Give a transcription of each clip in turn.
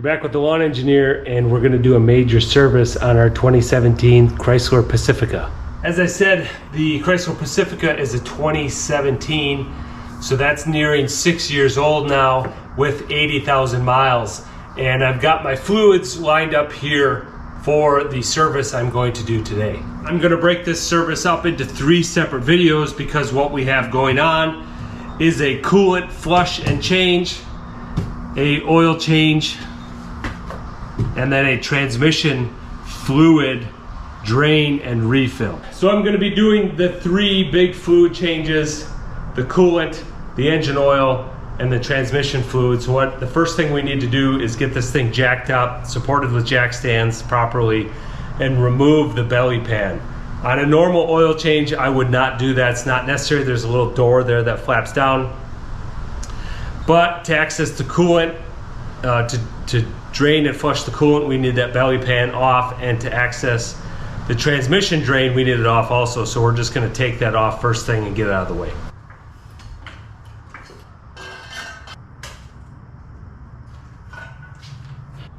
You're back with the lawn engineer, and we're going to do a major service on our 2017 Chrysler Pacifica. As I said, the Chrysler Pacifica is a 2017, so that's nearing 6 years old now with 80,000 miles. And I've got my fluids lined up here for the service I'm going to do today. I'm going to break this service up into 3 separate videos because what we have going on is a coolant flush and change, a oil change, and then a transmission fluid drain and refill. So I'm going to be doing the 3 big fluid changes: the coolant, the engine oil, and the transmission fluids. What the first thing we need to do is get this thing jacked up, supported with jack stands properly, and remove the belly pan. On a normal oil change, I would not do that. It's not necessary. There's a little door there that flaps down. But to access the coolant, to drain and flush the coolant, we need that belly pan off, and to access the transmission drain, we need it off also. So we're just going to take that off first thing and get it out of the way.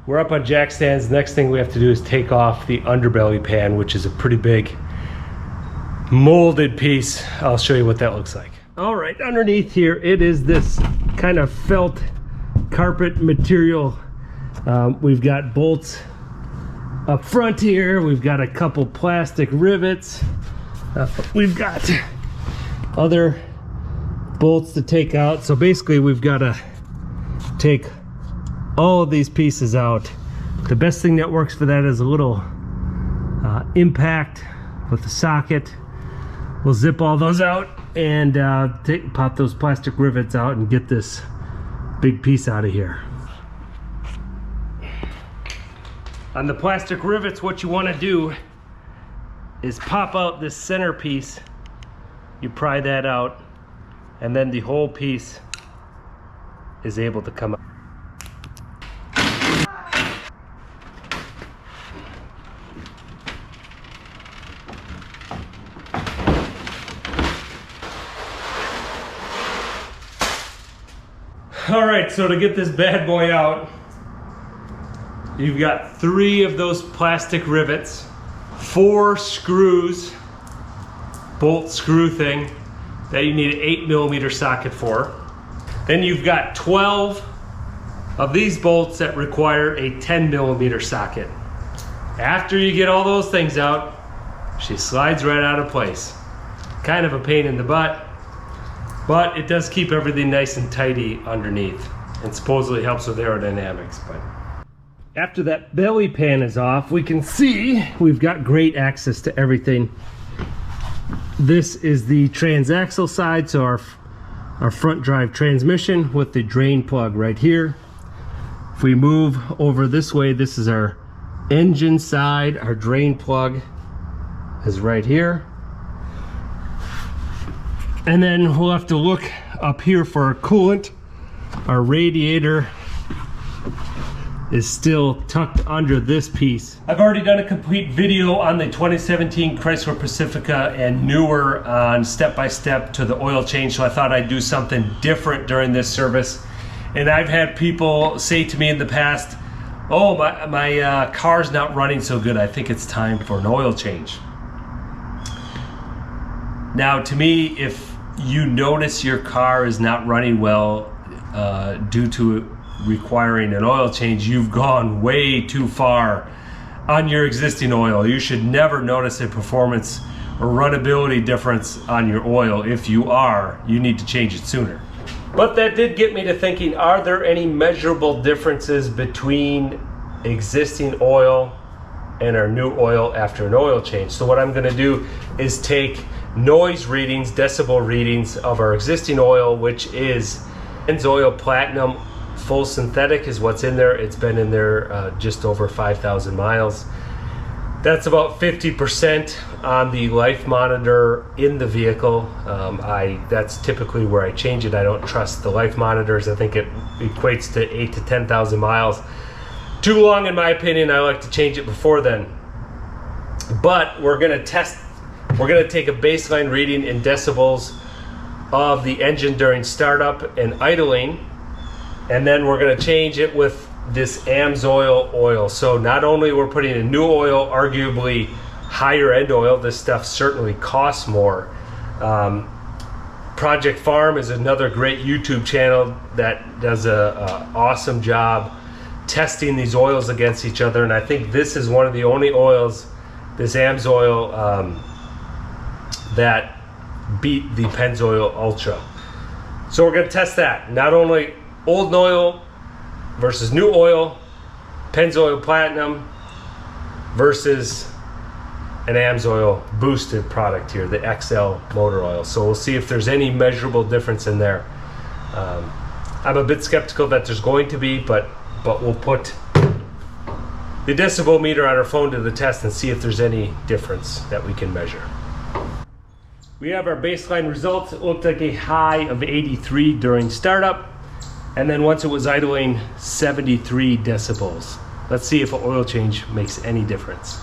We're up on jack stands. The next thing we have to do is take off the underbelly pan, which is a pretty big molded piece. I'll show you what that looks like. All right, underneath here, it is this kind of felt carpet material. We've got bolts up front here. We've got a couple plastic rivets. We've got other bolts to take out. So basically we've got to take all of these pieces out. The best thing that works for that is a little impact with the socket. We'll zip all those out and pop those plastic rivets out and get this big piece out of here. On the plastic rivets, what you want to do is pop out this center piece. You pry that out, and then the whole piece is able to come out. All right, so to get this bad boy out, you've got 3 of those plastic rivets, 4 screws, bolt screw thing that you need an 8mm socket for. Then you've got 12 of these bolts that require a 10mm socket. After you get all those things out, she slides right out of place. Kind of a pain in the butt, but it does keep everything nice and tidy underneath, and supposedly helps with aerodynamics. But after that belly pan is off, we can see we've got great access to everything. This is the transaxle side, so our front drive transmission with the drain plug right here. If we move over this way, this is our engine side. Our drain plug is right here. And then we'll have to look up here for our coolant. Our radiator is still tucked under this piece. I've already done a complete video on the 2017 Chrysler Pacifica and newer on step-by-step to the oil change, so I thought I'd do something different during this service. And I've had people say to me in the past, oh, my car's not running so good, I think it's time for an oil change. Now, to me, if you notice your car is not running well due to requiring an oil change, you've gone way too far on your existing oil. You should never notice a performance or runnability difference on your oil. If you are, you need to change it sooner. But that did get me to thinking, are there any measurable differences between existing oil and our new oil after an oil change? So what I'm going to do is take noise readings, decibel readings of our existing oil, which is AMSOil Platinum Full Synthetic is what's in there. It's been in there just over 5,000 miles. That's about 50% on the life monitor in the vehicle. That's typically where I change it. I don't trust the life monitors. I think it equates to 8,000 to 10,000 miles. Too long in my opinion. I like to change it before then. But we're gonna take a baseline reading in decibels of the engine during startup and idling, and then we're going to change it with this AMSOil oil. So not only we're putting in new oil, arguably higher end oil, this stuff certainly costs more. Project Farm is another great YouTube channel that does a awesome job testing these oils against each other, and I think this is one of the only oils, this AMSOil, that beat the Pennzoil Ultra. So we're going to test that. Not only old oil versus new oil, Pennzoil Platinum versus an AMSOil boosted product here, the XL motor oil. So we'll see if there's any measurable difference in there. I'm a bit skeptical that there's going to be, but we'll put the decibel meter on our phone to the test and see if there's any difference that we can measure. We have our baseline results. It looked like a high of 83 during startup, and then once it was idling, 73 decibels. Let's see if an oil change makes any difference.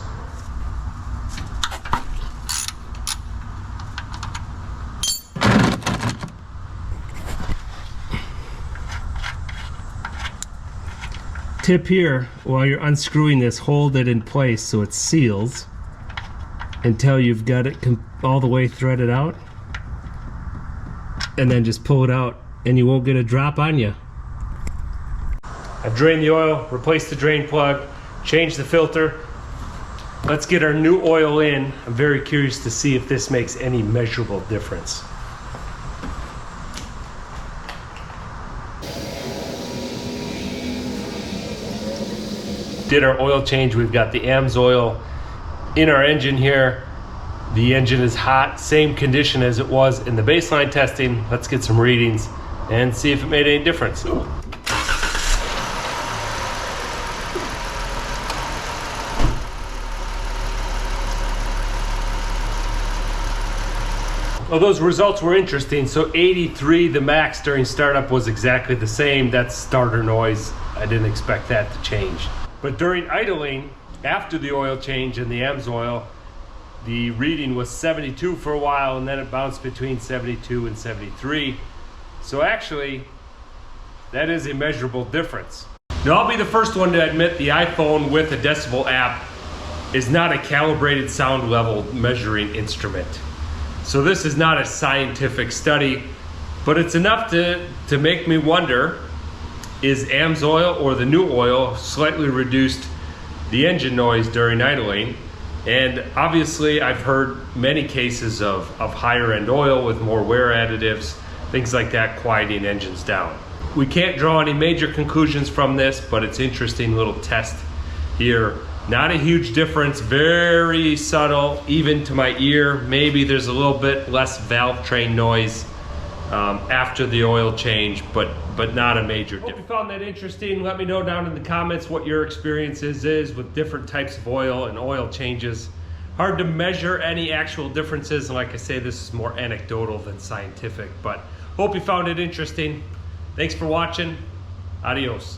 Tip here, while you're unscrewing this, hold it in place so it seals until you've got it all the way threaded out, and then just pull it out and you won't get a drop on you. I've drained the oil, replaced the drain plug, changed the filter. Let's get our new oil in. I'm very curious to see if this makes any measurable difference. Did our oil change. We've got the AMSOil in our engine here. The engine is hot, same condition as it was in the baseline testing. Let's get some readings and see if it made any difference. Well, those results were interesting. So 83, the max during startup, was exactly the same. That's starter noise. I didn't expect that to change. But during idling, after the oil change and the AMSOil, the reading was 72 for a while, and then it bounced between 72 and 73. So actually, that is a measurable difference. Now, I'll be the first one to admit the iPhone with a decibel app is not a calibrated sound level measuring instrument. So this is not a scientific study, but it's enough to make me wonder, is AMSOil or the new oil slightly reduced the engine noise during idling? And obviously I've heard many cases of higher end oil with more wear additives, things like that, quieting engines down. We can't draw any major conclusions from this, but it's interesting little test here. Not a huge difference, very subtle, even to my ear. Maybe there's a little bit less valve train noise after the oil change, but not a major difference. Hope you found that interesting. Let me know down in the comments what your experiences is with different types of oil and oil changes. Hard to measure any actual differences, and like I say, this is more anecdotal than scientific, but hope you found it interesting. Thanks for watching. Adios.